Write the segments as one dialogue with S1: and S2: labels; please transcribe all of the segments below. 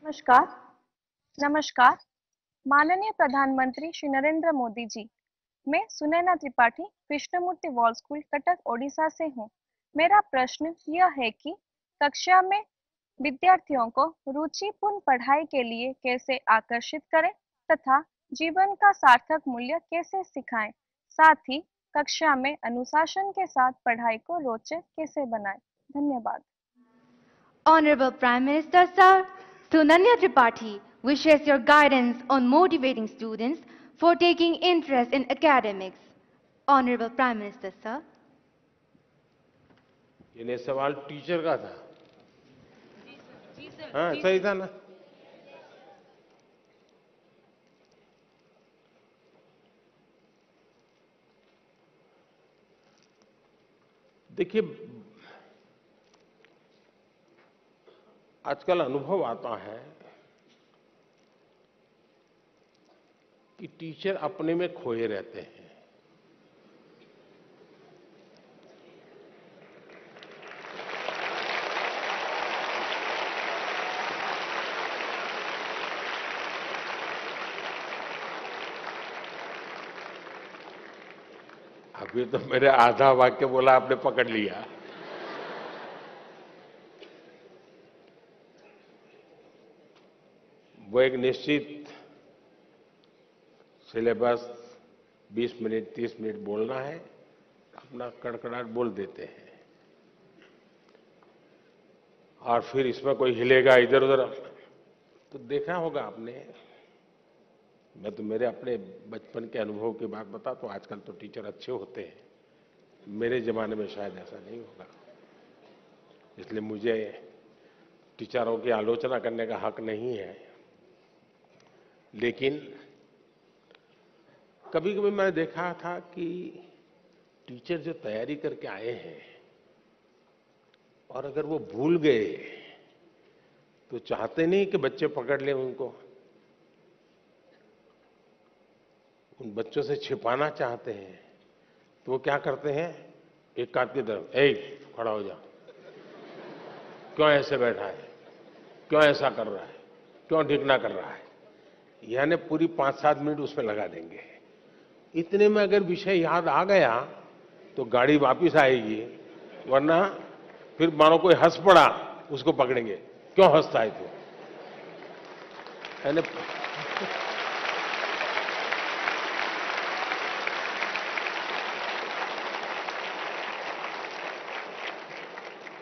S1: नमस्कार। नमस्कार। माननीय प्रधानमंत्री श्री नरेंद्र मोदी जी, मैं सुनैना त्रिपाठी कृष्णमूर्ति वॉल स्कूल कटक ओडिशा से हूँ। मेरा प्रश्न यह है कि कक्षा में विद्यार्थियों को रुचिपूर्ण पढ़ाई के लिए कैसे आकर्षित करें तथा जीवन का सार्थक मूल्य कैसे सिखाएं, साथ ही कक्षा में अनुशासन के साथ पढ़ाई को रोचक कैसे बनाएं। धन्यवाद।
S2: Honorable Prime Minister Sir, Sunanya Tripathi wishes your guidance on motivating students for taking interest in academics. Honorable Prime Minister Sir.
S3: ये सवाल टीचर का था। हाँ, सही था ना। देखिए, आजकल अनुभव आता है कि टीचर अपने में खोए रहते हैं। अभी तो मेरे आधा वाक्य बोला, आपने पकड़ लिया। वो एक निश्चित सिलेबस 20 मिनट 30 मिनट बोलना है, अपना कड़कड़ाहट बोल देते हैं और फिर इसमें कोई हिलेगा इधर उधर। तो देखा होगा आपने, मैं तो मेरे अपने बचपन के अनुभव की बात बता, तो आजकल तो टीचर अच्छे होते हैं। मेरे जमाने में शायद ऐसा नहीं होगा, इसलिए मुझे टीचरों की आलोचना करने का हक नहीं है। लेकिन कभी कभी मैंने देखा था कि टीचर जो तैयारी करके आए हैं और अगर वो भूल गए तो चाहते नहीं कि बच्चे पकड़ लें उनको, उन बच्चों से छिपाना चाहते हैं। तो वो क्या करते हैं, एक कात की तरफ, खड़ा हो जा, क्यों ऐसे बैठा है, क्यों ऐसा कर रहा है, क्यों ढिकना कर रहा है, यानी पूरी 5-7 मिनट उसमें लगा देंगे। इतने में अगर विषय याद आ गया तो गाड़ी वापस आएगी, वरना फिर मानो कोई हंस पड़ा, उसको पकड़ेंगे, क्यों हंसता है तू, यानी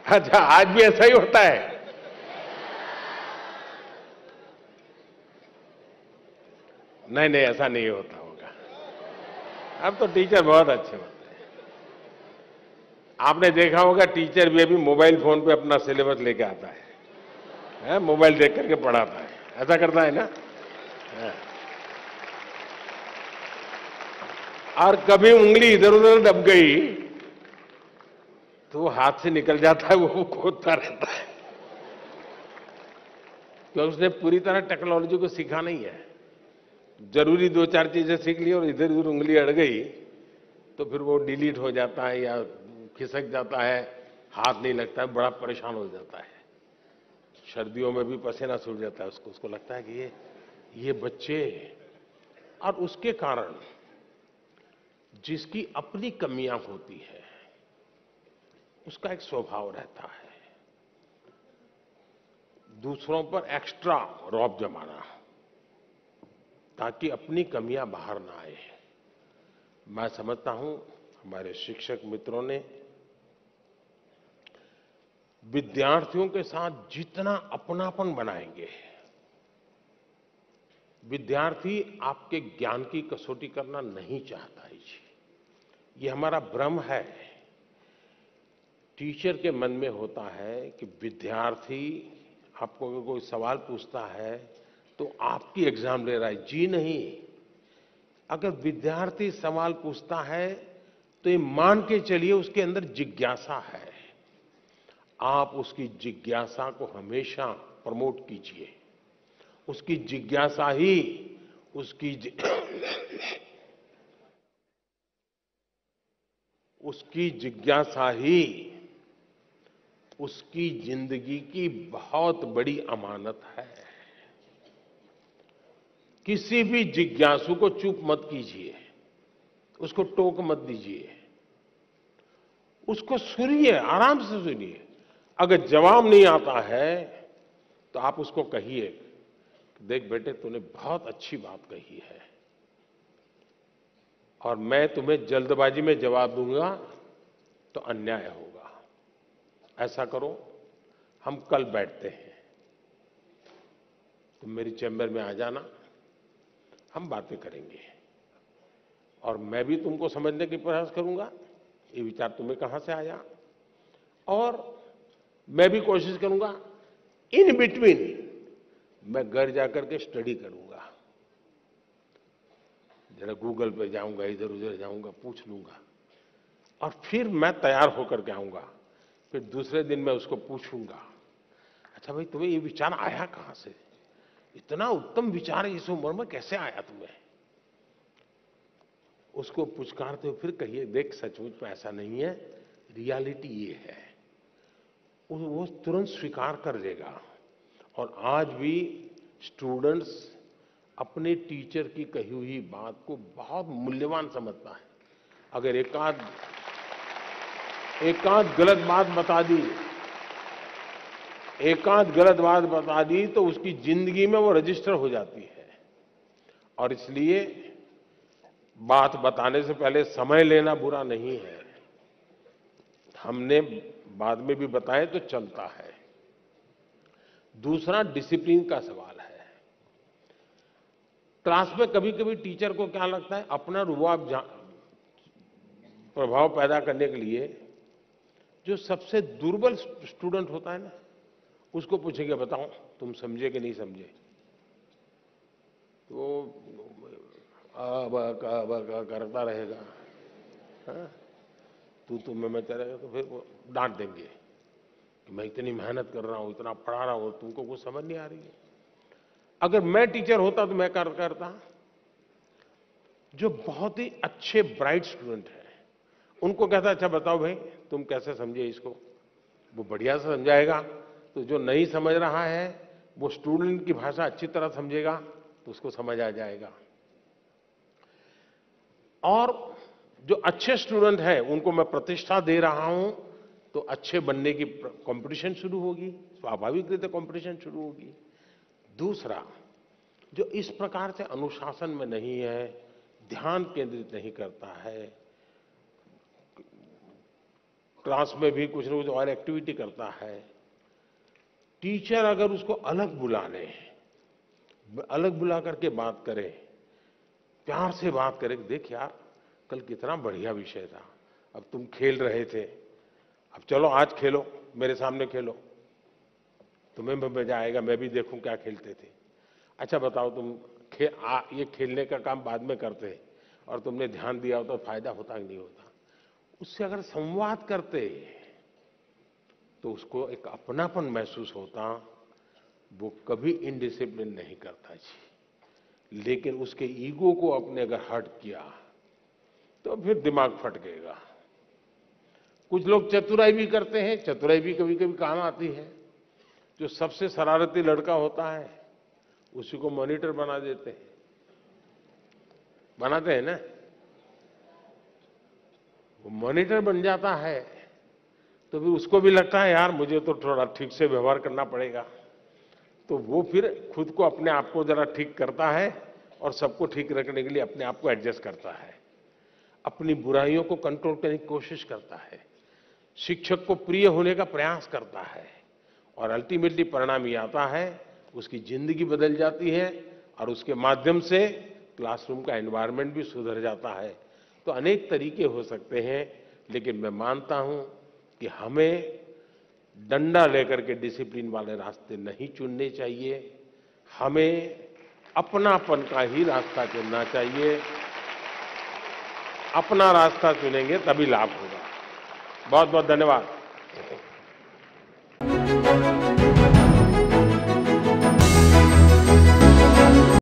S3: अच्छा, आज भी ऐसा ही होता है। नहीं नहीं, ऐसा नहीं होता होगा। अब तो टीचर बहुत अच्छे होते हैं। आपने देखा होगा टीचर भी अभी मोबाइल फोन पे अपना सिलेबस लेके आता है, मोबाइल देख करके पढ़ाता है, ऐसा करता है ना। है। और कभी उंगली इधर उधर दब गई तो वो हाथ से निकल जाता है, वो खोदता रहता है, क्योंकि उसने पूरी तरह टेक्नोलॉजी को सीखा नहीं है। जरूरी 2-4 चीजें सीख ली और इधर उधर उंगली अड़ गई तो फिर वो डिलीट हो जाता है या खिसक जाता है, हाथ नहीं लगता है, बड़ा परेशान हो जाता है। सर्दियों में भी पसीना छूट जाता है उसको, उसको लगता है कि ये बच्चे, और उसके कारण जिसकी अपनी कमियां होती है उसका एक स्वभाव रहता है, दूसरों पर एक्स्ट्रा रौब जमाना ताकि अपनी कमियां बाहर ना आए। मैं समझता हूं हमारे शिक्षक मित्रों ने विद्यार्थियों के साथ जितना अपनापन बनाएंगे, विद्यार्थी आपके ज्ञान की कसौटी करना नहीं चाहता है जी, ये हमारा भ्रम है। टीचर के मन में होता है कि विद्यार्थी आपको अगर कोई सवाल पूछता है तो आपकी एग्जाम ले रहा है, जी नहीं। अगर विद्यार्थी सवाल पूछता है तो ये मान के चलिए उसके अंदर जिज्ञासा है, आप उसकी जिज्ञासा को हमेशा प्रमोट कीजिए। उसकी जिज्ञासा ही उसकी उसकी जिज्ञासा ही उसकी जिंदगी की बहुत बड़ी अमानत है। किसी भी जिज्ञासु को चुप मत कीजिए, उसको टोक मत दीजिए, उसको सुनिए, आराम से सुनिए। अगर जवाब नहीं आता है तो आप उसको कहिए, देख बेटे तूने बहुत अच्छी बात कही है और मैं तुम्हें जल्दबाजी में जवाब दूंगा तो अन्याय होगा। ऐसा करो, हम कल बैठते हैं, तुम मेरी चैम्बर में आ जाना, हम बातें करेंगे और मैं भी तुमको समझने की प्रयास करूंगा ये विचार तुम्हें कहां से आया, और मैं भी कोशिश करूंगा इन बिटवीन मैं घर जाकर के स्टडी करूंगा, जरा गूगल पे जाऊंगा, इधर उधर जाऊंगा, पूछ लूंगा और फिर मैं तैयार होकर के आऊंगा। फिर दूसरे दिन मैं उसको पूछूंगा, अच्छा भाई तुम्हें ये विचार आया कहां से, इतना उत्तम विचार इस उम्र में कैसे आया तुम्हें। उसको पुचकारते हुए फिर कहिए, देख सचमुच में ऐसा नहीं है, रियलिटी ये है। वो तुरंत स्वीकार कर लेगा। और आज भी स्टूडेंट्स अपने टीचर की कही हुई बात को बहुत मूल्यवान समझता है। अगर एकाध गलत बात बता दी तो उसकी जिंदगी में वो रजिस्टर हो जाती है। और इसलिए बात बताने से पहले समय लेना बुरा नहीं है, हमने बाद में भी बताए तो चलता है। दूसरा डिसिप्लिन का सवाल है। क्लास में कभी कभी टीचर को क्या लगता है, अपना रुआब प्रभाव पैदा करने के लिए जो सबसे दुर्बल स्टूडेंट होता है ना, उसको पूछेंगे बताओ तुम समझे कि नहीं समझे, तो करता रहेगा, हाँ? तू मैं रहेगा, तो फिर वो डांट देंगे कि मैं इतनी मेहनत कर रहा हूं, इतना पढ़ा रहा हूं, तुमको कुछ समझ नहीं आ रही है। अगर मैं टीचर होता तो मैं करता, जो बहुत ही अच्छे ब्राइट स्टूडेंट हैं उनको कहता, अच्छा बताओ भाई तुम कैसे समझे इसको, वो बढ़िया से समझाएगा। तो जो नहीं समझ रहा है वो स्टूडेंट की भाषा अच्छी तरह समझेगा तो उसको समझ आ जाएगा। और जो अच्छे स्टूडेंट हैं उनको मैं प्रतिष्ठा दे रहा हूं तो अच्छे बनने की कंपटीशन शुरू होगी, स्वाभाविक रीते कंपटीशन शुरू होगी। दूसरा, जो इस प्रकार से अनुशासन में नहीं है, ध्यान केंद्रित नहीं करता है, क्लास में भी कुछ न कुछ और एक्टिविटी करता है, टीचर अगर उसको अलग बुला ले, अलग बुला करके बात करे, प्यार से बात करे, देख यार कल कितना बढ़िया विषय था, अब तुम खेल रहे थे, अब चलो आज खेलो, मेरे सामने खेलो, तुम्हें भी मजा आएगा, मैं भी देखूं क्या खेलते थे। अच्छा बताओ तुम ये खेलने का काम बाद में करते और तुमने ध्यान दिया होता तो फायदा होता कि नहीं होता। उससे अगर संवाद करते तो उसको एक अपनापन महसूस होता, वो कभी इनडिसिप्लिन नहीं करता जी। लेकिन उसके ईगो को अपने अगर हर्ट किया तो फिर दिमाग फट गएगा। कुछ लोग चतुराई भी करते हैं, चतुराई भी कभी कभी काम आती है। जो सबसे शरारती लड़का होता है उसी को मॉनिटर बना देते हैं, बनाते हैं ना, वो मॉनिटर बन जाता है तो फिर उसको भी लगता है यार मुझे तो थोड़ा ठीक से व्यवहार करना पड़ेगा, तो वो फिर खुद को अपने आप को जरा ठीक करता है और सबको ठीक रखने के लिए अपने आप को एडजस्ट करता है, अपनी बुराइयों को कंट्रोल करने की कोशिश करता है, शिक्षक को प्रिय होने का प्रयास करता है और अल्टीमेटली परिणाम ये आता है उसकी जिंदगी बदल जाती है और उसके माध्यम से क्लासरूम का एनवायरनमेंट भी सुधर जाता है। तो अनेक तरीके हो सकते हैं, लेकिन मैं मानता हूं कि हमें डंडा लेकर के डिसिप्लिन वाले रास्ते नहीं चुनने चाहिए, हमें अपनापन का ही रास्ता चुनना चाहिए। अपना रास्ता चुनेंगे तभी लाभ होगा। बहुत बहुत धन्यवाद।